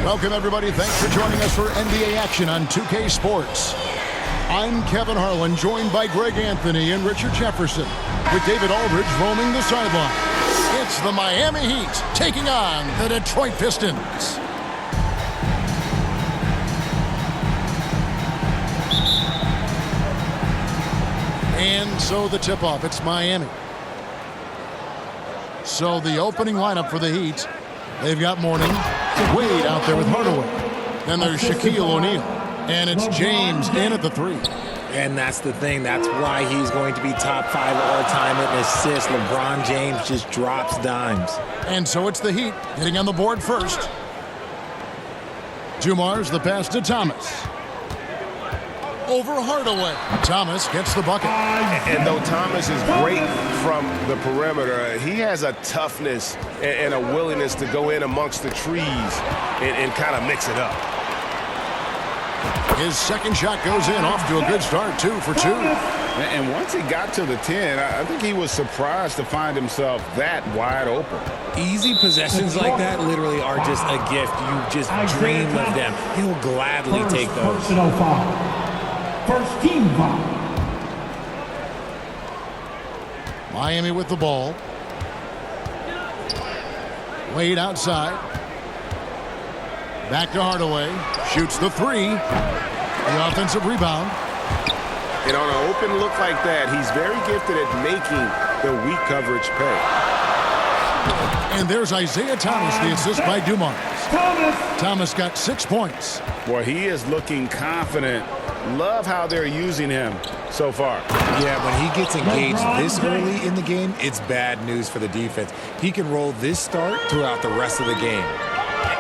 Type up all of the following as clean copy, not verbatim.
Welcome, everybody. Thanks for joining us for NBA action on 2K Sports. I'm Kevin Harlan, joined by Greg Anthony and Richard Jefferson, with David Aldridge roaming the sideline. It's the Miami Heat taking on the Detroit Pistons. And so the tip-off, it's Miami. So the opening lineup for the Heat, they've got Mourning, Wade out there with Hardaway. Then there's Shaquille O'Neal. And it's James in at the 3. And that's the thing. That's why he's going to be top 5 all-time in assists. LeBron James just drops dimes. And so it's the Heat getting on the board first. Dumars the pass to Thomas. Over Hardaway. Thomas gets the bucket. And though Thomas is great from the perimeter, he has a toughness and a willingness to go in amongst the trees and kind of mix it up. His second shot goes in, off to a good start, 2 for 2. And once he got to the 10, I think he was surprised to find himself that wide open. Easy possessions like that literally are just a gift. You just dream of them. He'll gladly take those. First team foul. Miami with the ball. Wade outside. Back to Hardaway. Shoots the 3. The offensive rebound. And on an open look like that, he's very gifted at making the weak coverage pay. And there's Isaiah Thomas, the assist by Dumars. Thomas got 6 points. Boy, he is looking confident. Love how they're using him so far. Yeah, when he gets engaged this early in the game, it's bad news for the defense. He can roll this start throughout the rest of the game.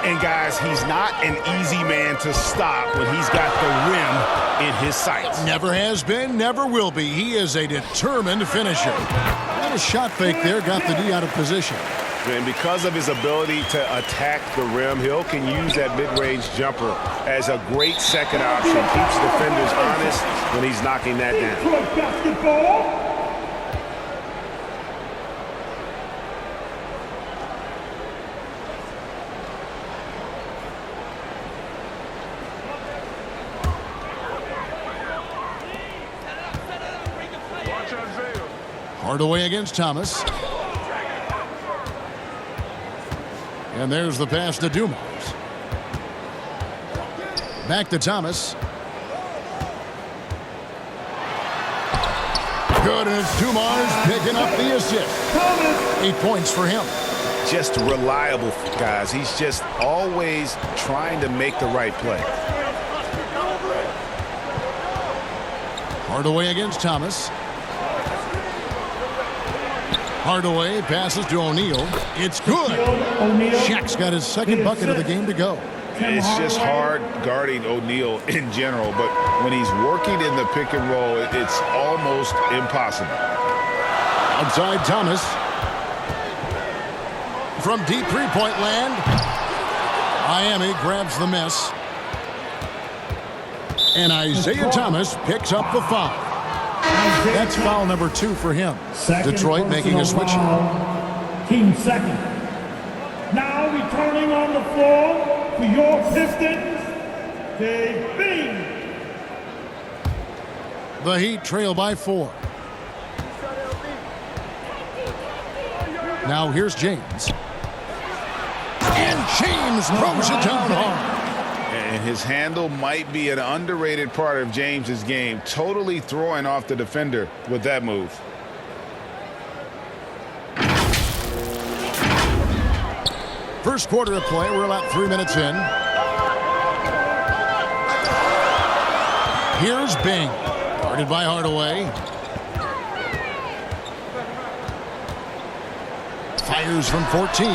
And guys, he's not an easy man to stop when he's got the rim in his sights. Never has been, never will be. He is a determined finisher. A little shot fake there, got the D out of position. And because of his ability to attack the rim, he can use that mid-range jumper as a great second option. Keeps defenders honest when he's knocking that down. Basketball. Hardaway against Thomas. And there's the pass to Dumars. Back to Thomas. Good, and it's Dumars picking up the assist. 8 points for him. Just reliable, guys. He's just always trying to make the right play. Hardaway against Thomas. Hardaway passes to O'Neal. It's good. Shaq's got his second bucket of the game to go. It's just hard guarding O'Neal in general, but when he's working in the pick and roll, it's almost impossible. Outside Thomas. From deep three-point land. Miami grabs the miss. And Isaiah Thomas picks up the foul. That's foul number 2 for him. Detroit making a switch. Team second. Now returning on the floor for your Pistons, Dave Bing. The Heat trail by 4. Now here's James. And James throws it down hard. And his handle might be an underrated part of James's game, totally throwing off the defender with that move. First quarter of play, we're about 3 minutes in. Here's Bing, guarded by Hardaway. Fires from 14.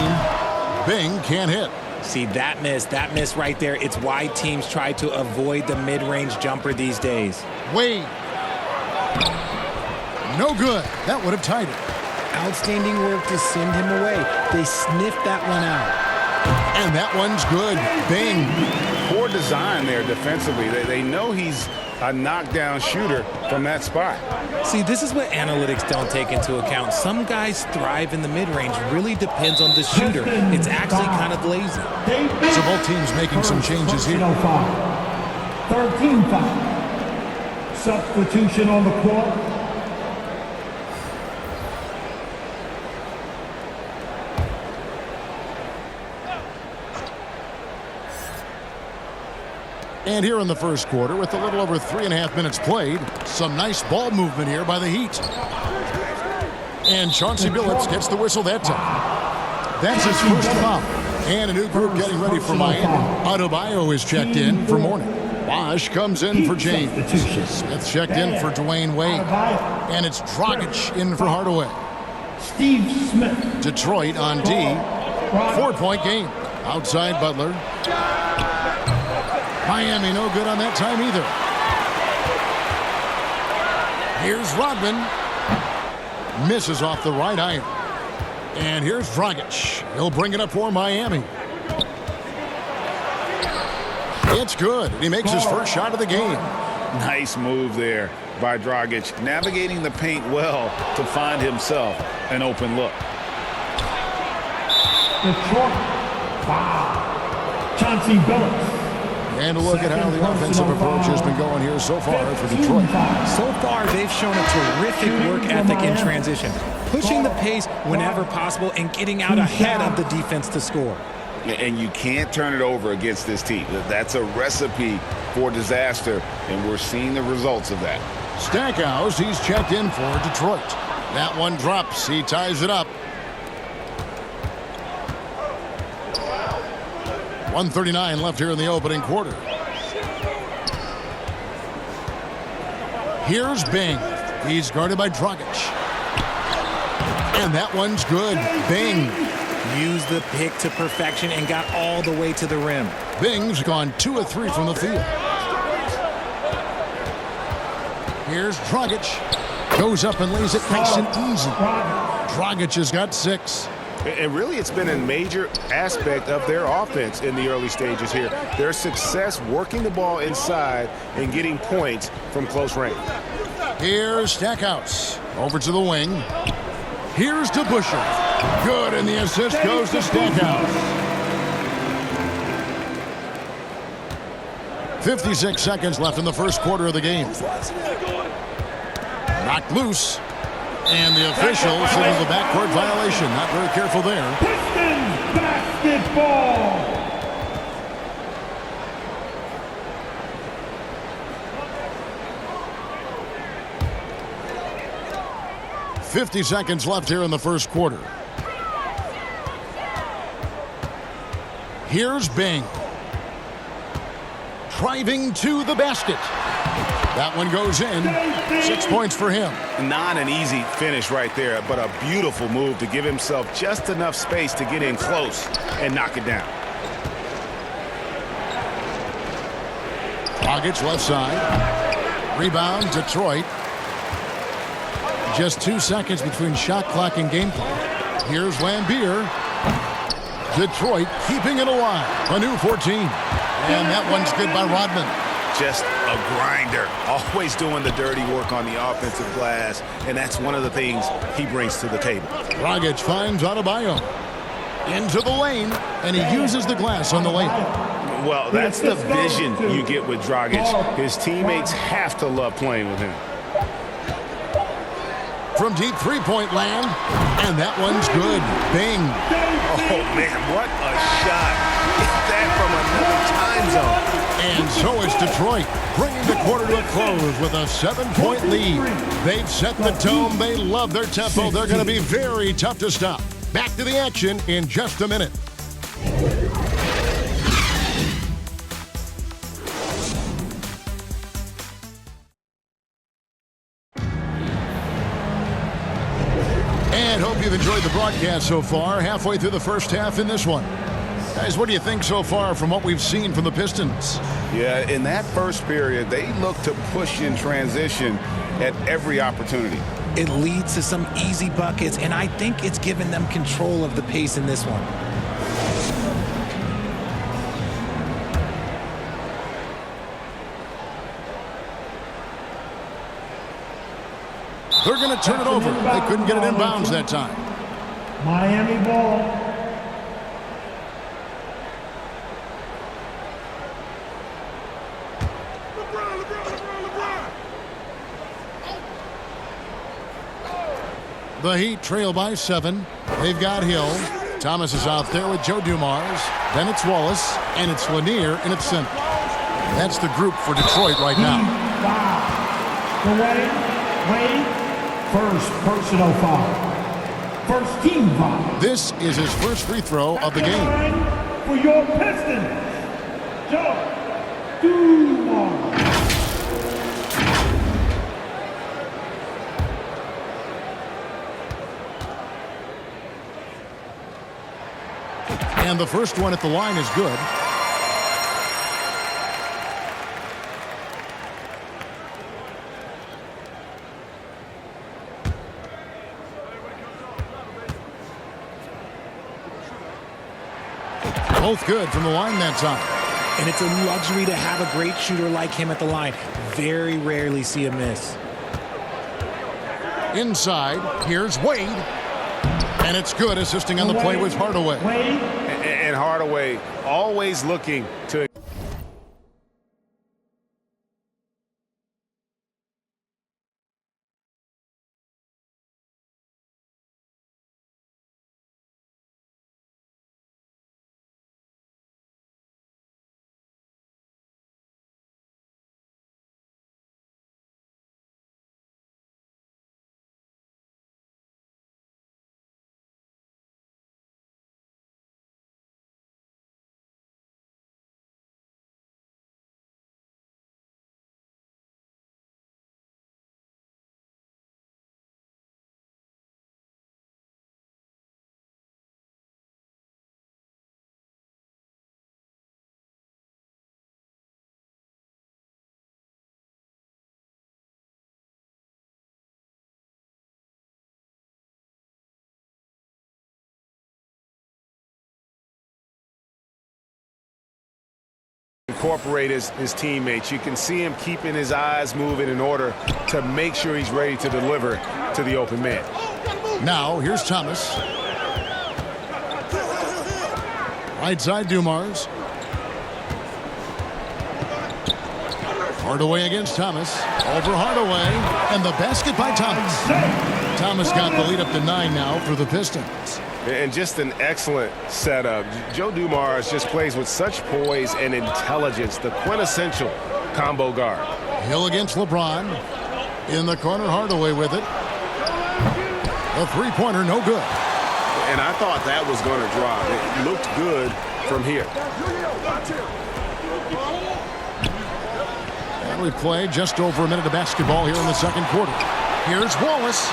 Bing can't hit. See, that miss right there, it's why teams try to avoid the mid-range jumper these days. Wade. No good. That would have tied it. Outstanding work to send him away. They sniffed that one out. And that one's good. Bing. Poor design there defensively. They know he's a knockdown shooter from that spot. See, this is what analytics don't take into account. Some guys thrive in the mid-range. Really depends on the shooter. It's actually kind of lazy. So both teams making some changes here. 13 foul. Substitution on the court. And here in the first quarter, with a little over 3.5 minutes played, some nice ball movement here by the Heat. And Chauncey Billups gets the whistle that time. That's his first foul. And a new group getting ready for Miami. Adebayo is checked in for Mourning. Bosch comes in for James. Smith checked in for Dwayne Wade. And it's Dragic in for Hardaway. Steve Smith. Detroit on D. 4-point game. Outside Butler. Miami no good on that time either. Here's Rodman. Misses off the right iron. And here's Dragic. He'll bring it up for Miami. It's good. He makes his first shot of the game. Nice move there by Dragic, navigating the paint well to find himself an open look. Detroit. Wow. Chauncey Billups. And a look at how the offensive approach has been going here so far for Detroit. So far, they've shown a terrific work ethic in transition, pushing the pace whenever possible and getting out ahead of the defense to score. And you can't turn it over against this team. That's a recipe for disaster, and we're seeing the results of that. Stackhouse, he's checked in for Detroit. That one drops. He ties it up. 1:39 left here in the opening quarter. Here's Bing. He's guarded by Dragic. And that one's good. Bing. Used the pick to perfection and got all the way to the rim. Bing's gone 2 of 3 from the field. Here's Dragic. Goes up and lays it nice and easy. Dragic has got 6. And really, it's been a major aspect of their offense in the early stages here. Their success working the ball inside and getting points from close range. Here's Stackhouse. Over to the wing. Here's DeBusschere. Good, and the assist goes to Stackhouse. 56 seconds left in the first quarter of the game. Knocked loose. And the official signals the backcourt violation. Not very careful there. Pistons basketball. .50 seconds left here in the first quarter. Here's Bing. Driving to the basket. That one goes in. 6 points for him. Not an easy finish right there, but a beautiful move to give himself just enough space to get in close and knock it down. Dragic left side. Rebound, Detroit. Just 2 seconds between shot clock and game clock. Here's Lambier. Detroit keeping it alive. A new 14. And that one's good by Rodman. Just a grinder, always doing the dirty work on the offensive glass, and that's one of the things he brings to the table. Dragic finds Adebayo. Into the lane, and he uses the glass on the lane. Well, that's the vision you get with Dragic. His teammates have to love playing with him. From deep three-point land, and that one's good. Bing. Oh, man, what a shot. Hit that from another time zone. And so is Detroit, bringing the quarter to a close with a 7-point lead. They've set the tone. They love their tempo. They're going to be very tough to stop. Back to the action in just a minute. And hope you've enjoyed the broadcast so far. Halfway through the first half in this one. Guys, what do you think so far from what we've seen from the Pistons? Yeah, in that first period, they looked to push in transition at every opportunity. It leads to some easy buckets, and I think it's given them control of the pace in this one. They're going to turn it over. They couldn't get it in bounds that time. Miami ball. The Heat trail by 7. They've got Hill. Thomas is out there with Joe Dumars. Then it's Wallace, and it's Lanier in its center. That's the group for Detroit right now. Wade. First personal foul. First team foul. This is his first free throw of the game. For your Pistons, Joe Dumars. And the first one at the line is good. Both good from the line that time. And it's a luxury to have a great shooter like him at the line. Very rarely see a miss. Inside, here's Wade. And it's good, assisting on the play with Hardaway. And Hardaway always looking to... incorporate his teammates. You can see him keeping his eyes moving in order to make sure he's ready to deliver to the open man. Now, here's Thomas. Right side, Dumars. Hardaway against Thomas. Over Hardaway. And the basket by Thomas. Thomas got the lead up to 9 now for the Pistons. And just an excellent setup. Joe Dumars just plays with such poise and intelligence, the quintessential combo guard. Hill against LeBron. In the corner, Hardaway with it. A three-pointer, no good. And I thought that was going to drop. It looked good from here. And we've played just over a minute of basketball here in the second quarter. Here's Wallace.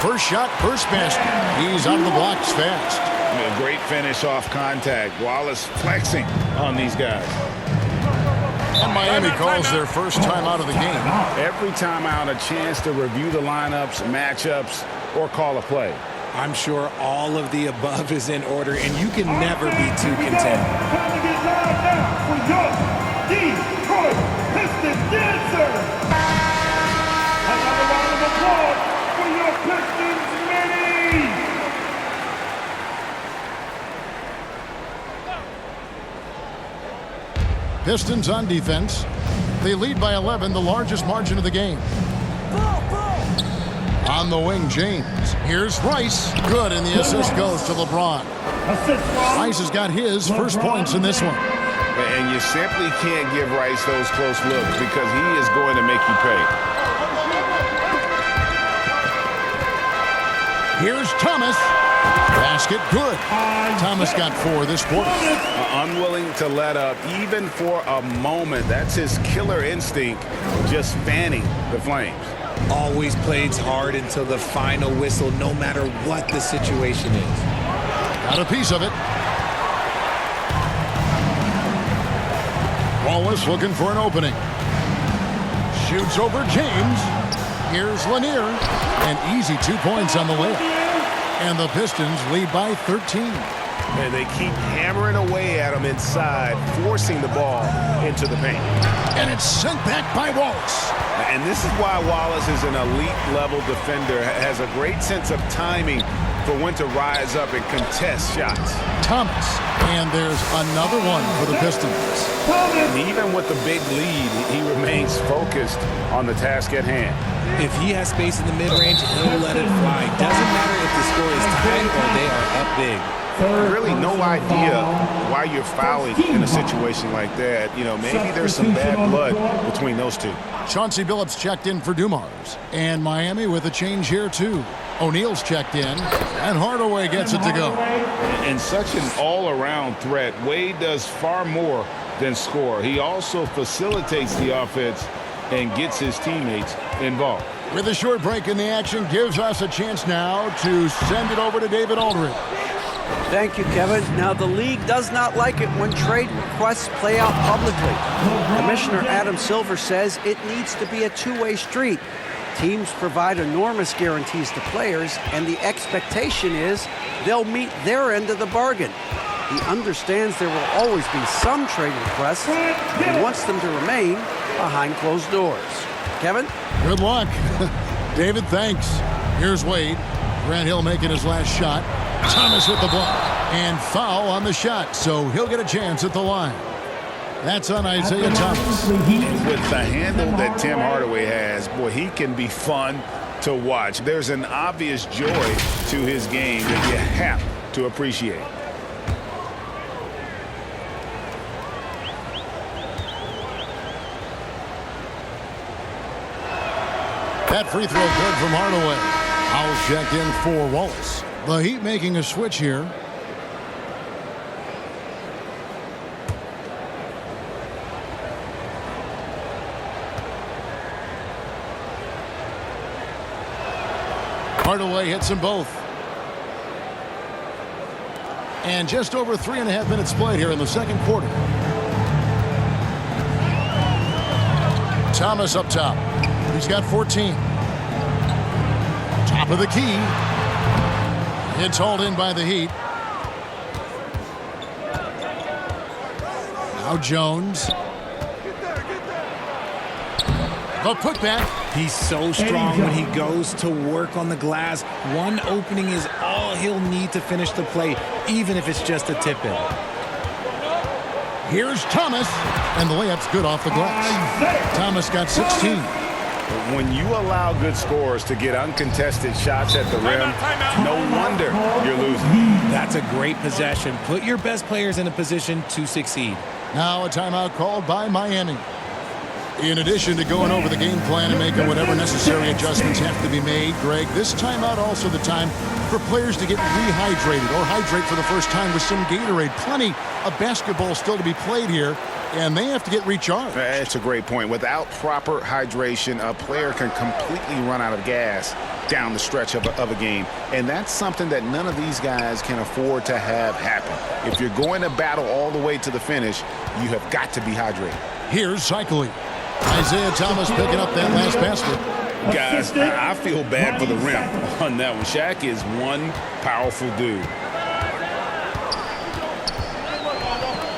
First shot, first basket. He's out of the blocks fast. A great finish off contact. Wallace flexing on these guys. And Miami calls their first time out of the game. Every time out, a chance to review the lineups, matchups, or call a play. I'm sure all of the above is in order, and you can never be too content. For your Detroit Pistons dancer. Another round of applause for your Pistons mini. Pistons on defense. They lead by 11, the largest margin of the game. On the wing, James. Here's Rice. Good, and the assist goes to LeBron. Rice has got his first points in this one. And you simply can't give Rice those close looks because he is going to make you pay. Here's Thomas. Basket good. Thomas got 4 this quarter. Unwilling to let up even for a moment. That's his killer instinct, just fanning the flames. Always plays hard until the final whistle, no matter what the situation is. Got a piece of it. Wallace looking for an opening. Shoots over James. Here's Lanier. An easy 2 points on the layup. And the Pistons lead by 13. And they keep hammering away at him inside, forcing the ball into the paint. And it's sent back by Wallace. And this is why Wallace is an elite-level defender, has a great sense of timing for when to rise up and contest shots. Thomas. And there's another one for the Pistons. And even with the big lead, he remains focused on the task at hand. If he has space in the mid-range, he'll let it fly. Doesn't matter if the score is tied or they are up big. Really no idea why you're fouling in a situation like that. You know, maybe there's some bad blood between those two. Chauncey Billups checked in for Dumars. And Miami with a change here, too. O'Neal's checked in, and Hardaway gets it to go. And such an all-around threat. Wade does far more than score. He also facilitates the offense and gets his teammates involved. With a short break in the action, gives us a chance now to send it over to David Aldridge. Thank you, Kevin. Now, the league does not like it when trade requests play out publicly. Commissioner Adam Silver says it needs to be a two-way street. Teams provide enormous guarantees to players, and the expectation is they'll meet their end of the bargain. He understands there will always be some trade requests and wants them to remain behind closed doors. Kevin? Good luck. David, thanks. Here's Wade. Grant Hill making his last shot. Thomas with the block. And foul on the shot, so he'll get a chance at the line. That's on Isaiah Thomas. With the handle that Tim Hardaway has, boy, he can be fun to watch. There's an obvious joy to his game that you have to appreciate. That free throw good from Hardaway. I'll check in for Wallace. The Heat making a switch here. Hardaway hits them both. And just over 3.5 minutes played here in the second quarter. Thomas up top. He's got 14. Top of the key. It's hauled in by the Heat. Now Jones. The putback. He's so strong when he goes to work on the glass. One opening is all he'll need to finish the play, even if it's just a tip-in. Here's Thomas. And the layup's good off the glass. Thomas got 16. When you allow good scorers to get uncontested shots at the rim, no wonder you're losing. That's a great possession. Put your best players in a position to succeed. Now a timeout called by Miami. In addition to going over the game plan and making whatever necessary adjustments have to be made, Greg, this timeout also the time for players to get rehydrated or hydrate for the first time with some Gatorade. Plenty of basketball still to be played here, and they have to get recharged. That's a great point. Without proper hydration, a player can completely run out of gas down the stretch of a game. And that's something that none of these guys can afford to have happen. If you're going to battle all the way to the finish, you have got to be hydrated. Here's cycling. Isaiah Thomas picking up that last basket. Guys, I feel bad for the rim on that one. Shaq is one powerful dude.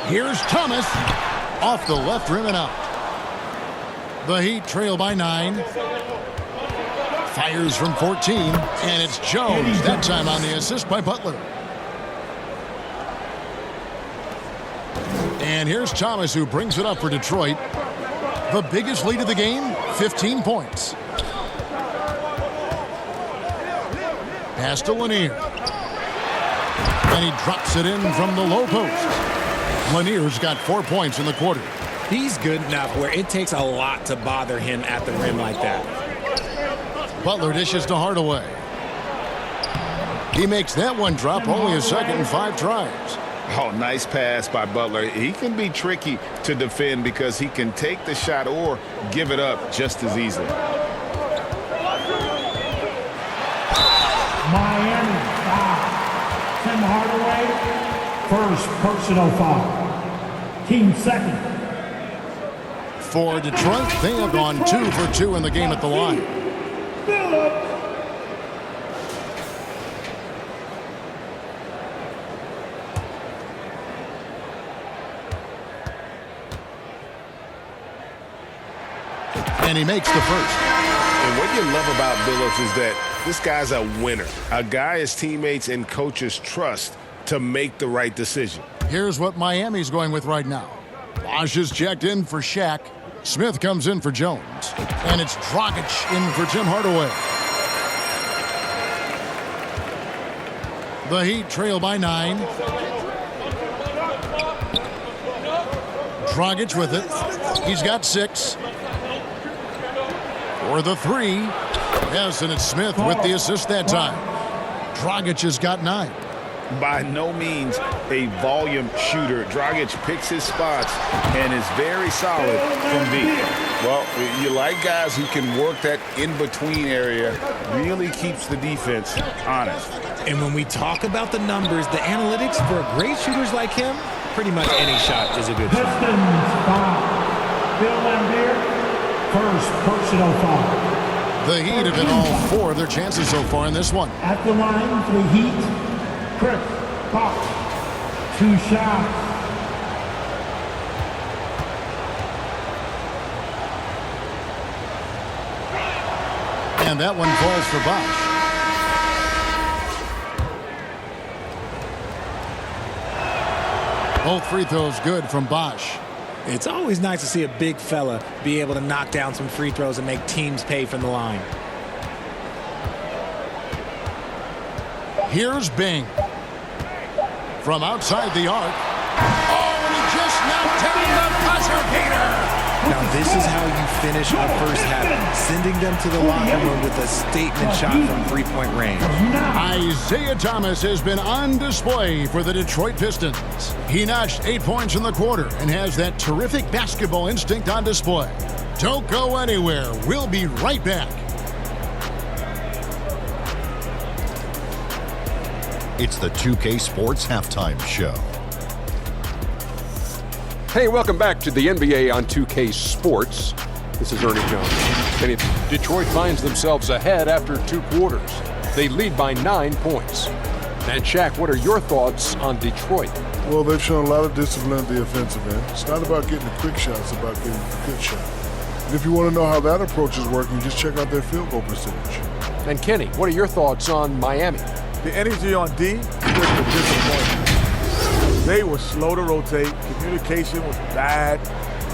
Here's Thomas. Off the left rim and out. The Heat trail by 9. Fires from 14. And it's Jones, that time on the assist by Butler. And here's Thomas, who brings it up for Detroit. The biggest lead of the game, 15 points. Pass to Lanier. And he drops it in from the low post. Lanier's got 4 points in the quarter. He's good enough where it takes a lot to bother him at the rim like that. Butler dishes to Hardaway. He makes that one drop, only his second in 5 tries. Oh, nice pass by Butler. He can be tricky to defend because he can take the shot or give it up just as easily. Miami foul. Tim Hardaway, first personal foul. Team second. For Detroit, they have gone 2 for 2 in the game at the line. Billups. And he makes the first. And what you love about Billups is that this guy's a winner. A guy his teammates and coaches trust to make the right decision. Here's what Miami's going with right now. Bosch is checked in for Shaq. Smith comes in for Jones. And it's Dragic in for Tim Hardaway. The Heat trail by 9. Dragic with it. He's got 6. For the 3. Yes, and it's Smith with the assist that time. Dragic has got 9. By no means a volume shooter. Dragic picks his spots and is very solid from deep. Well, you like guys who can work that in-between area, really keeps the defense honest. And when we talk about the numbers, the analytics for great shooters like him, pretty much any shot is a good shot. Pistons foul. Bill Laimbeer, first personal foul. The Heat have hit all 4 of their chances so far in this one. At the line for the Heat, Chris Bosh, 2 shots. And that one falls for Bosch. Both free throws good from Bosch. It's always nice to see a big fella be able to knock down some free throws and make teams pay from the line. Here's Bing. From outside the arc. Oh, and he just knocked down the buzzer beater. Now this is how you finish a first half, sending them to the locker room with a statement shot from three-point range. Isaiah Thomas has been on display for the Detroit Pistons. He notched 8 points in the quarter and has that terrific basketball instinct on display. Don't go anywhere. We'll be right back. It's the 2K Sports Halftime Show. Hey, welcome back to the NBA on 2K Sports. This is Ernie Jones. And if Detroit finds themselves ahead after 2 quarters, they lead by 9 points. And Shaq, what are your thoughts on Detroit? Well, they've shown a lot of discipline at the offensive end. It's not about getting the quick shots, it's about getting the good shot. And if you want to know how that approach is working, just check out their field goal percentage. And Kenny, what are your thoughts on Miami? The energy on D was a disappointment. They were slow to rotate. Communication was bad.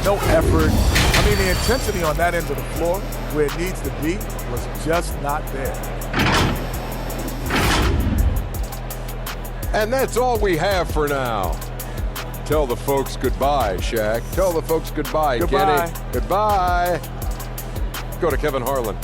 No effort. I mean, the intensity on that end of the floor, where it needs to be, was just not there. And that's all we have for now. Tell the folks goodbye, Shaq. Tell the folks goodbye, Goodbye. Kenny. Goodbye. Go to Kevin Harlan.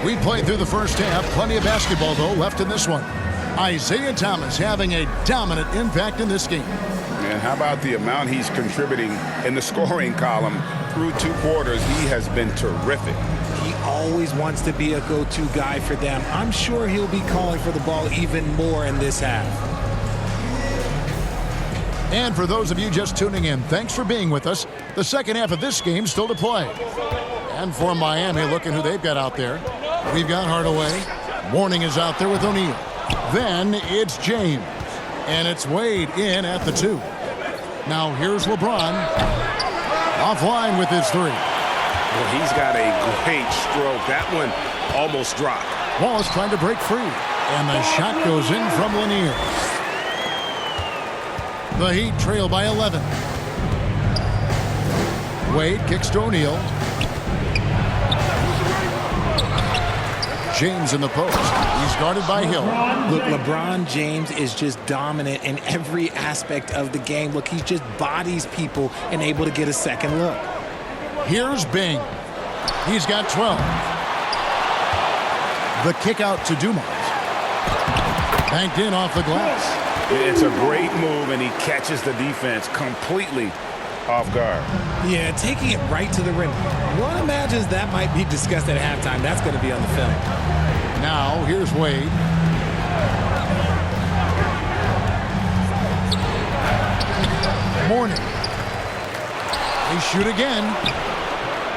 We played through the first half. Plenty of basketball, though, left in this one. Isaiah Thomas having a dominant impact in this game. And how about the amount he's contributing in the scoring column through 2 quarters? He has been terrific. He always wants to be a go-to guy for them. I'm sure he'll be calling for the ball even more in this half. And for those of you just tuning in, thanks for being with us. The second half of this game still to play. And for Miami, looking who they've got out there. We've got Hardaway. Warning is out there with O'Neal. Then it's James. And it's Wade in at the 2. Now here's LeBron. Offline with his 3. Well, he's got a great stroke. That one almost dropped. Wallace trying to break free. And the shot goes in from Lanier. The Heat trail by 11. Wade kicks to O'Neal. James in the post. He's guarded by Hill. Look, LeBron James is just dominant in every aspect of the game. Look, he just bodies people and able to get a second look. Here's Bing. He's got 12. The kick out to Dumars. Banked in off the glass. It's a great move, and he catches the defense completely off guard. Yeah, taking it right to the rim. One imagines that might be discussed at halftime. That's going to be on the film. Now, here's Wade. Morning. They shoot again.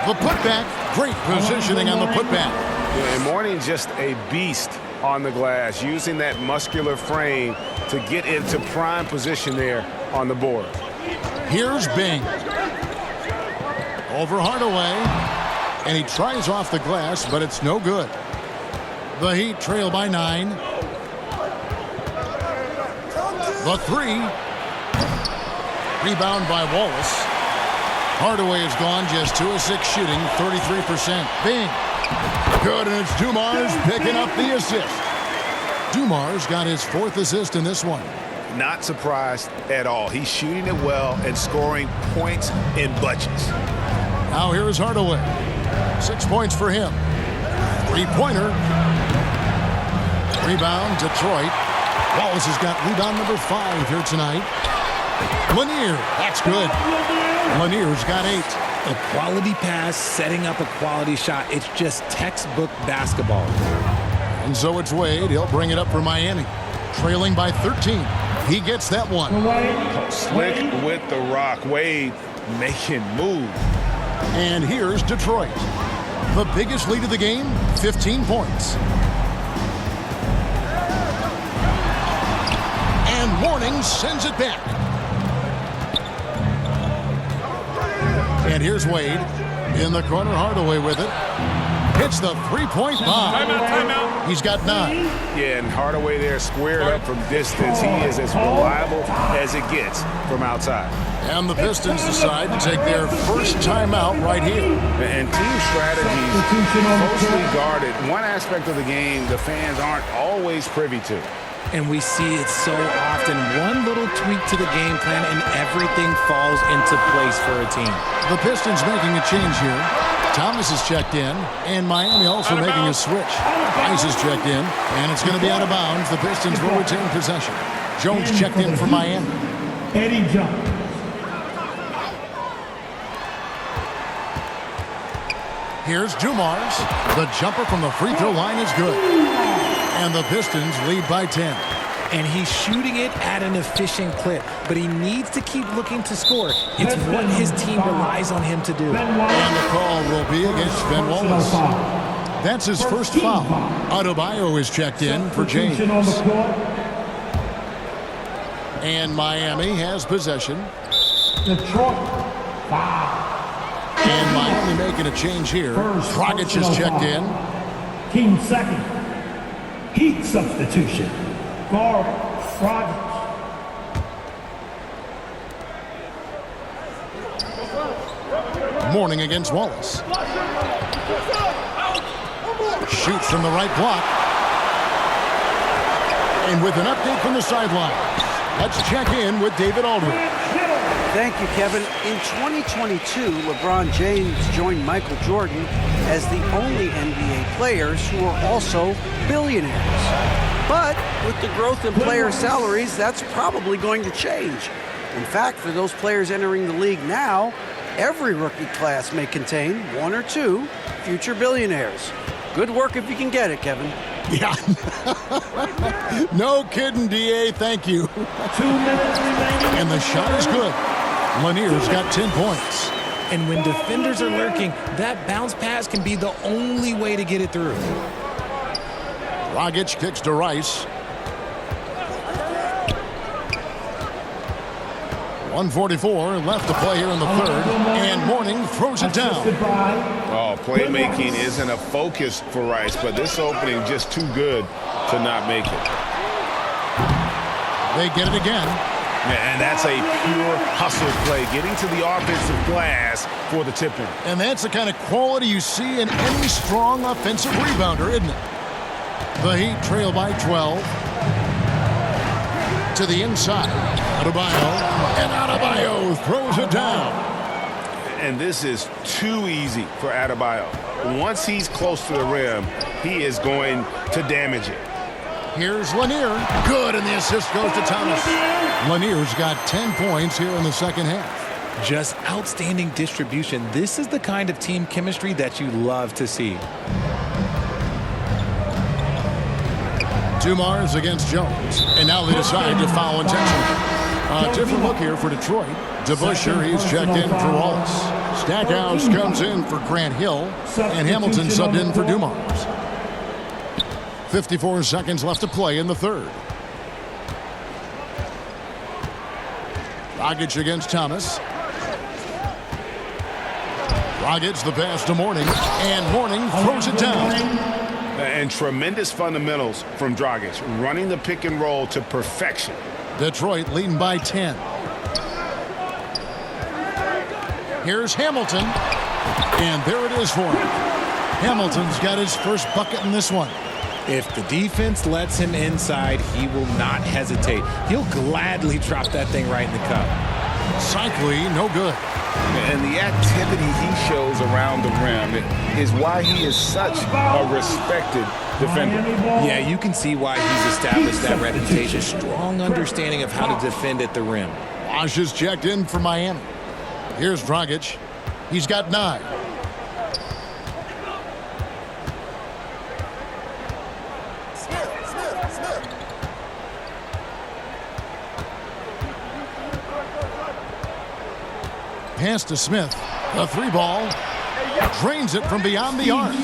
The putback Great positioning on the putback. Yeah, and Mourning's just a beast on the glass, using that muscular frame to get into prime position there on the board. Here's Bing. Over Hardaway. And he tries off the glass, but it's no good. The Heat trail by 9. The 3. Rebound by Wallace. Hardaway is gone, just 2 of 6 shooting, 33%. Bing. Good, and it's Dumars picking up the assist. Dumars got his 4th assist in this one. Not surprised at all. He's shooting it well and scoring points in bunches. Now here is Hardaway. 6 points for him. 3-pointer. Rebound, Detroit. Wallace has got rebound number 5 here tonight. Lanier, that's good. Lanier's got 8. A quality pass, setting up a quality shot. It's just textbook basketball. And so it's Wade. He'll bring it up for Miami. Trailing by 13. He gets that one. Slick with the rock. Wade making move. And here's Detroit. The biggest lead of the game, 15 points. And Mourning sends it back. And here's Wade. In the corner, Hardaway with it. Hits the three-point bomb. Timeout. He's got 9. Yeah, and Hardaway there squared up from distance. He is as reliable as it gets from outside. And the Pistons decide to take their first timeout right here. And team strategies closely guarded. One aspect of the game the fans aren't always privy to. And we see it so often. One little tweak to the game plan and everything falls into place for a team. The Pistons making a change here. Thomas is checked in, and Miami also making a switch. Rice is checked in, and it's going to be out of bounds. The Pistons will retain possession. Jones checked in for Miami. Eddie Jones. Here's Dumars. The jumper from the free throw line is good. And the Pistons lead by 10. And he's shooting it at an efficient clip, but he needs to keep looking to score. It's what his team relies on him to do. And the call will be against Ben Wallace. That's his first foul. Adebayo is checked in for James. And Miami has possession. Detroit, foul. And Miami making a change here. Dragic is checked in. King second. Heat substitution. Guard, Dragic. Mourning against Wallace. Shoots from the right block. And with an update from the sideline, let's check in with David Aldridge. Thank you, Kevin. In 2022, LeBron James joined Michael Jordan as the only NBA players who are also billionaires. But with the growth in player salaries, that's probably going to change. In fact, for those players entering the league now, every rookie class may contain 1 or 2 future billionaires. Good work if you can get it, Kevin. Yeah. No kidding, DA. Thank you. 2 minutes remaining. And the shot is good. Lanier's got 10 points. And when defenders are lurking, that bounce pass can be the only way to get it through. Dragic kicks to Rice. 1:44 left to play here in the third. And Mourning throws it down. Oh, playmaking isn't a focus for Rice, but this opening just too good to not make it. They get it again. And that's a pure hustle play, getting to the offensive glass for the tip-in. And that's the kind of quality you see in any strong offensive rebounder, isn't it? The Heat trail by 12. To the inside. Adebayo. And Adebayo throws it down. And this is too easy for Adebayo. Once he's close to the rim, he is going to damage it. Here's Lanier. Good, and the assist goes to Thomas. Lanier's got 10 points here in the second half. Just outstanding distribution. This is the kind of team chemistry that you love to see. Dumars against Jones. And now they decide to foul intentionally. A different look here for Detroit. DeBusschere, he's checked in for Wallace. Stackhouse comes in for Grant Hill, and Hamilton subbed in for Dumars. 54 seconds left to play in the third. Dragic against Thomas. Dragic the pass to Mourning, and Mourning throws it down. And tremendous fundamentals from Dragic, running the pick and roll to perfection. Detroit leading by 10. Here's Hamilton, and there it is for him. Hamilton's got his first bucket in this one. If the defense lets him inside, he will not hesitate. He'll gladly drop that thing right in the cup. Cycli, no good. And the activity he shows around the rim is why he is such a respected defender. Yeah, you can see why he's established that reputation. Strong understanding of how to defend at the rim. Bosh is checked in for Miami. Here's Dragic. He's got 9. Pass to Smith. The 3-ball. Drains it from beyond the arc.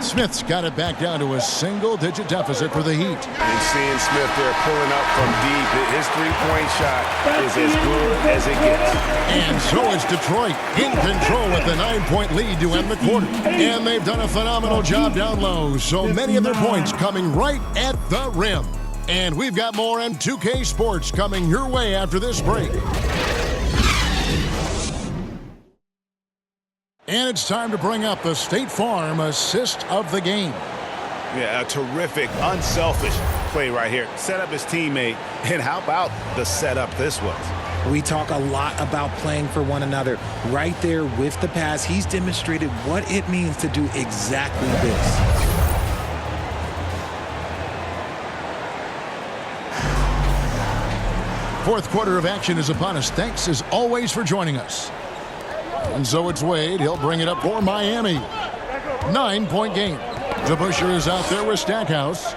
Smith's got it back down to a single-digit deficit for the Heat. And seeing Smith there pulling up from deep, his three-point shot is as good as it gets. And so is Detroit in control with the 9-point lead to end the quarter. And they've done a phenomenal job down low, so many of their points coming right at the rim. And we've got more on 2K Sports coming your way after this break. And it's time to bring up the State Farm assist of the game. Yeah, a terrific, unselfish play right here. Set up his teammate, and how about the setup this was? We talk a lot about playing for one another. Right there with the pass, he's demonstrated what it means to do exactly this. Fourth quarter of action is upon us. Thanks as always for joining us. And so it's Wade. He'll bring it up for Miami. 9-point game. DeBusschere is out there with Stackhouse.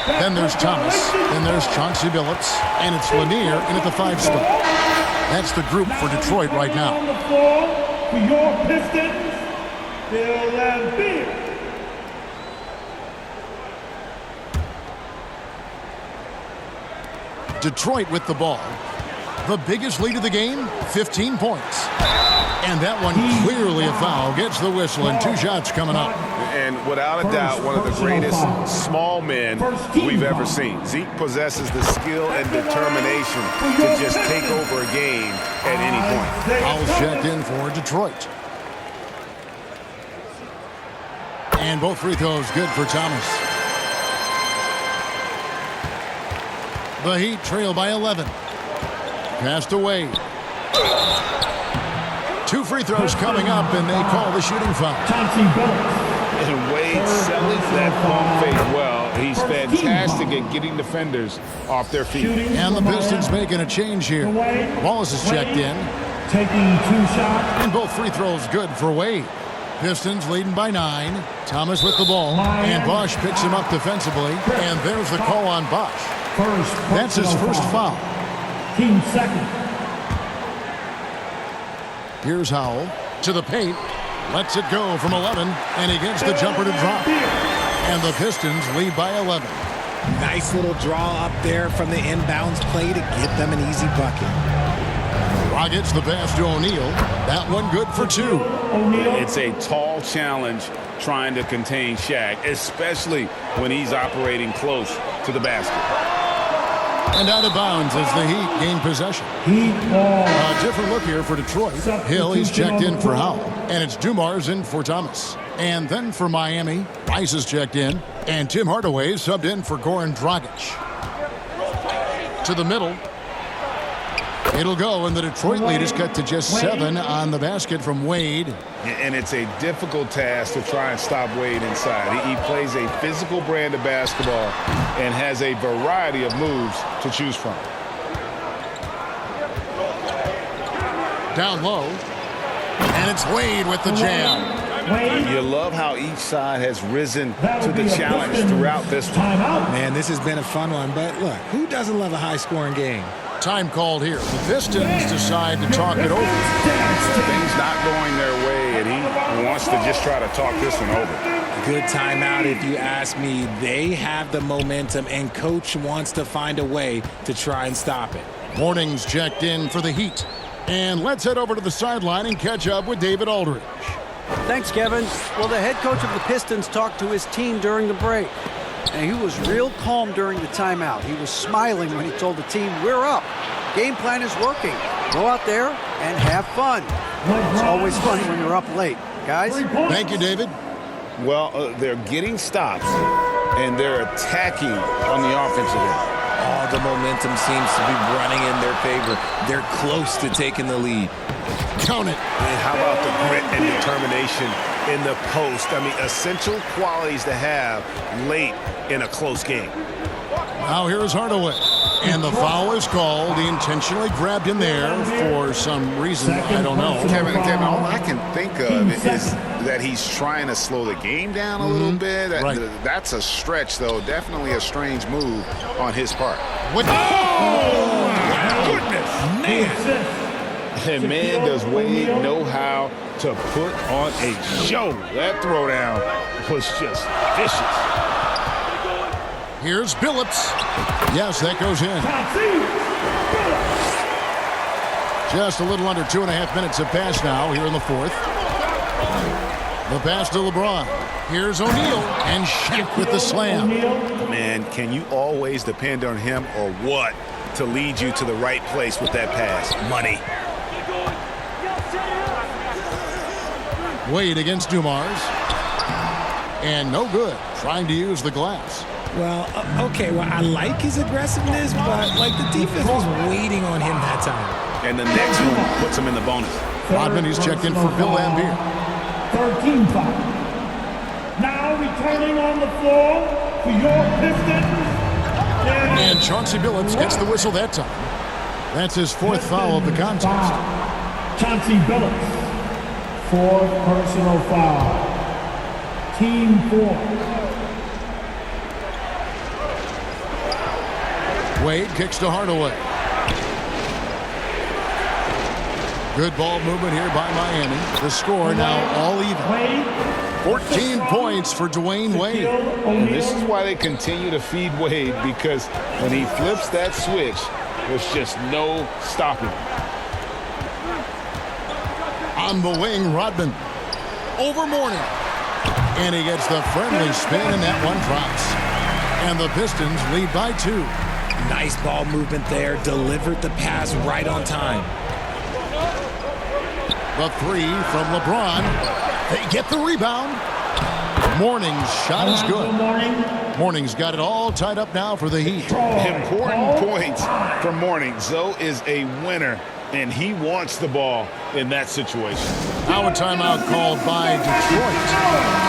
Then there's Thomas. Then there's Chauncey Billups. And it's Lanier in at the 5 spot. That's the group for Detroit right now. On the floor for your Pistons, Bill Laimbeer. Detroit with the ball. The biggest lead of the game, 15 points. And that one clearly a foul. Gets the whistle and 2 shots coming up. And without a doubt, one of the greatest small men we've ever seen. Zeke possesses the skill and determination to just take over a game at any point. Fouls checked in for Detroit. And both free throws good for Thomas. The Heat trail by 11. Passed away. 2 free throws coming up, and they call the shooting foul. And Wade selling that pump fake well. He's fantastic at getting defenders off their feet. And the Pistons making a change here. Wallace is checked in. Taking 2 shots. And both free throws good for Wade. Pistons leading by 9. Thomas with the ball. And Bosh picks him up defensively. And there's the call on Bosh. That's his first foul. Team second. Here's Howell to the paint. Lets it go from 11. And he gets the jumper to drop. And the Pistons lead by 11. Nice little draw up there from the inbounds play to get them an easy bucket. Dragic the pass to O'Neal. That one good for 2. It's a tall challenge trying to contain Shaq, especially when he's operating close to the basket. And out of bounds as the Heat gain possession. A different look here for Detroit. Hill, he's checked in for Howell. And it's Dumars in for Thomas. And then for Miami, Rice is checked in. And Tim Hardaway subbed in for Goran Dragic. To the middle. It'll go, and the Detroit lead is cut to just 7 on the basket from Wade. And it's a difficult task to try and stop Wade inside. He plays a physical brand of basketball and has a variety of moves to choose from. Down low. And it's Wade with the jam. You love how each side has risen to the challenge throughout this one. Man, this has been a fun one, but look, who doesn't love a high-scoring game? Time called here. The Pistons decide to talk it over. Things not going their way, and he wants to just try to talk this one over. Good timeout if you ask me. They have the momentum, and Coach wants to find a way to try and stop it. Morning's checked in for the Heat. And let's head over to the sideline and catch up with David Aldridge. Thanks, Kevin. Well, the head coach of the Pistons talked to his team during the break. And he was real calm during the timeout. He was smiling when he told the team, we're up. Game plan is working. Go out there and have fun. It's always fun when you're up late. Guys? Thank you, David. Well, they're getting stops, and they're attacking on the offensive end. All the momentum seems to be running in their favor. They're close to taking the lead. Count it. And how about the grit and determination in the post? I mean, essential qualities to have late in a close game. Now here's Hardaway. And the foul is called. He intentionally grabbed him there for some reason. I don't know. Kevin, all I can think of is that he's trying to slow the game down a little bit. That's a stretch, though. Definitely a strange move on his part. What? Oh, my goodness. Man. And man, does Wade know how to put on a show. That throwdown was just vicious. Here's Billups. Yes, that goes in. Just a little under 2.5 minutes have passed now here in the fourth. The pass to LeBron. Here's O'Neal and Shaq with the slam. Man, can you always depend on him or what to lead you to the right place with that pass? Money. Wade against Dumars. And no good. Trying to use the glass. Well, okay, I like his aggressiveness, but, the defense was waiting on him that time. And the next one puts him in the bonus. Rodman, he's checked in for Bill Lambier. 13 foul. Now returning on the floor for your Pistons. And Chauncey Billups gets the whistle that time. That's his fourth foul of the contest. Chauncey Billups. Fourth personal foul. Team 4. Wade kicks to Hardaway. Good ball movement here by Miami. The score now all even. 14 points for Dwayne Wade. And this is why they continue to feed Wade, because when he flips that switch, there's just no stopping. On the wing, Rodman. Over Mourning. And he gets the friendly spin, and that one drops. And the Pistons lead by 2. Nice ball movement there. Delivered the pass right on time. The three from LeBron. They get the rebound. Mourning's shot is good. Mourning's got it all tied up now for the Heat. Important points from Mourning. Zoe is a winner, and he wants the ball in that situation. Now a timeout called by Detroit.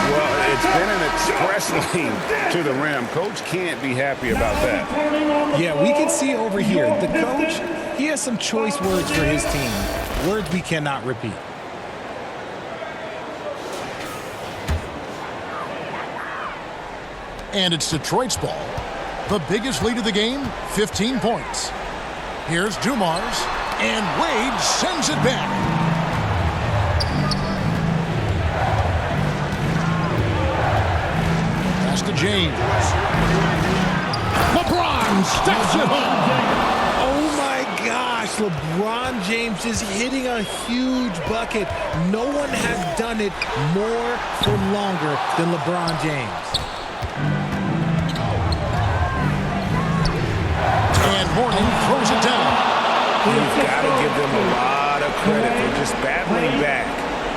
Well, it's been an express lane to the rim. Coach can't be happy about that. Yeah, we can see over here. The coach, he has some choice words for his team. Words we cannot repeat. And it's Detroit's ball. The biggest lead of the game, 15 points. Here's Dumars, and Wade sends it back. Pass to James. LeBron steps it home. Oh my gosh, LeBron James is hitting a huge bucket. No one has done it more for longer than LeBron James. And Mourning throws it down. You've got to give them a lot of credit for just battling back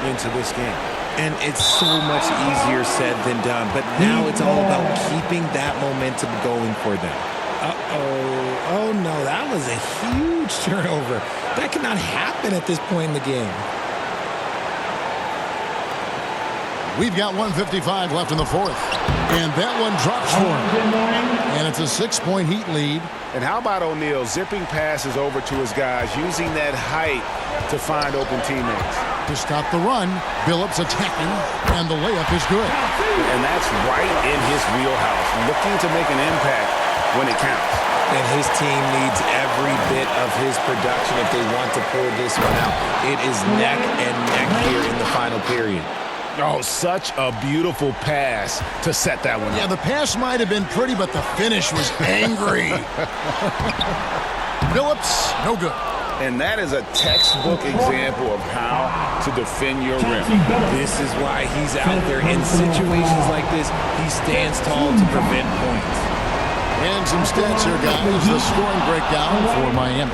into this game. And it's so much easier said than done. But now it's all about keeping that momentum going for them. Uh-oh. Oh, no, that was a huge turnover. That cannot happen at this point in the game. We've got 1:55 left in the fourth. And that one drops for him. And it's a 6-point Heat lead. And how about O'Neal zipping passes over to his guys, using that height to find open teammates. To stop the run, Billups attacking, and the layup is good. And that's right in his wheelhouse, looking to make an impact when it counts. And his team needs every bit of his production if they want to pull this one out. It is neck and neck here in the final period. Oh, such a beautiful pass to set that one up. Yeah, the pass might have been pretty, but the finish was angry. Phillips, no good. And that is a textbook example of how to defend your rim. This is why he's out there in situations like this. He stands tall to prevent points. And some stats here, guys. The scoring breakdown for Miami.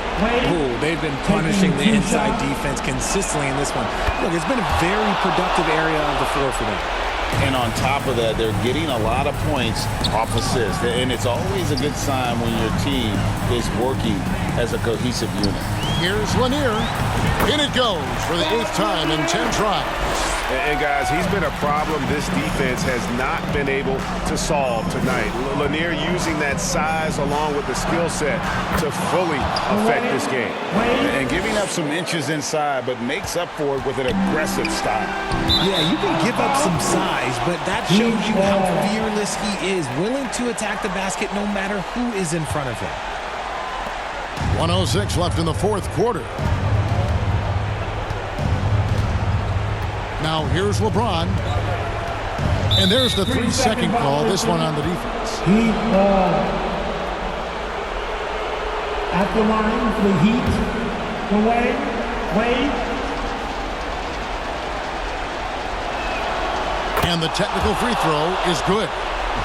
Ooh, they've been punishing the inside defense consistently in this one. Look, it's been a very productive area of the floor for them. And on top of that, they're getting a lot of points off assists. And it's always a good sign when your team is working as a cohesive unit. Here's Lanier. In it goes for the 8th time in 10 tries. And guys, he's been a problem this defense has not been able to solve tonight. Lanier using that size along with the skill set to fully affect this game. And giving up some inches inside, but makes up for it with an aggressive style. Yeah, you can give up some size, but that shows you how fearless he is, willing to attack the basket no matter who is in front of him. 1:06 left in the 4th quarter. Now here's LeBron. And there's the 3-second call, this one on the defense. Heat ball. At the line for the Heat. Wade. And the technical free throw is good.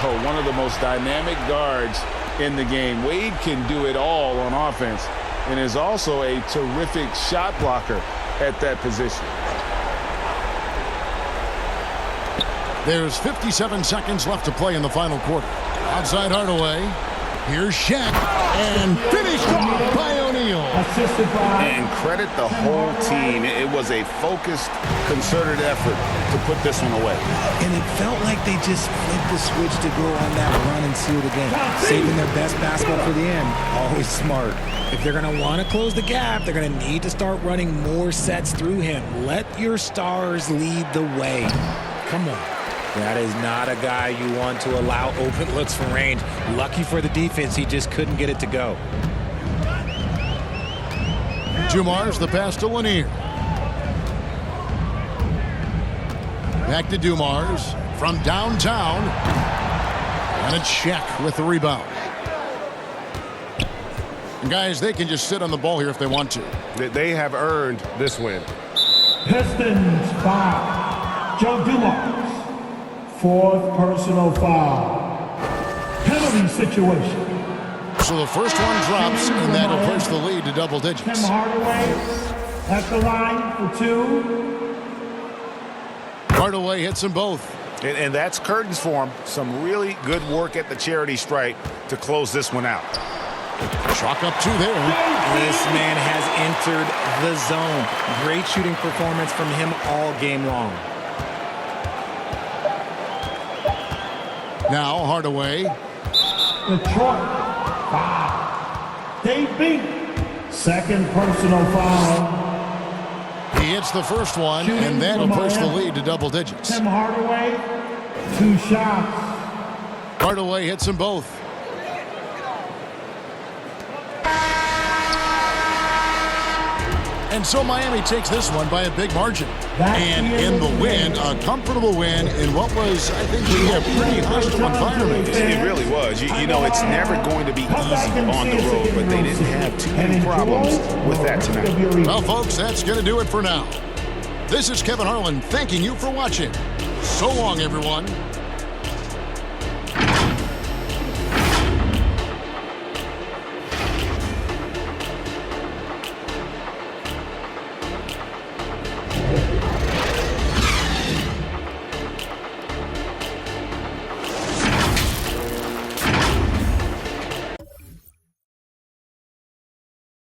Oh, one of the most dynamic guards in the game. Wade can do it all on offense and is also a terrific shot blocker at that position. There's 57 seconds left to play in the final quarter. Outside Hardaway. Here's Shaq. And finished off by O'Neal. Assisted by. And credit the whole team. It was a focused, concerted effort to put this one away. And it felt like they just flipped the switch to go on that run and seal the game. Saving their best basketball for the end. Always smart. If they're going to want to close the gap, they're going to need to start running more sets through him. Let your stars lead the way. Come on. That is not a guy you want to allow open looks from range. Lucky for the defense, he just couldn't get it to go. Dumars the pass to Lanier. Back to Dumars from downtown. And it's Shaq with the rebound. And guys, they can just sit on the ball here if they want to. They have earned this win. Pistons foul. Joe Dumars. 4th personal foul. Penalty situation. So the first one drops, and that'll push the lead to double digits. Tim Hardaway at the line for 2. Hardaway hits them both. And that's curtains for him. Some really good work at the charity stripe to close this one out. Chalk up 2 there. This man has entered the zone. Great shooting performance from him all game long. Now Hardaway. Detroit foul. Dave Bink. 2nd personal foul. He hits the first one, and that'll push the lead to double digits. Tim Hardaway. 2 shots. Hardaway hits them both. And so Miami takes this one by a big margin. And in the win, a comfortable win in what was, I think, a pretty hostile environment. It really was. You know, it's never going to be easy on the road, but they didn't have too many problems with that tonight. Well, folks, that's going to do it for now. This is Kevin Harlan thanking you for watching. So long, everyone.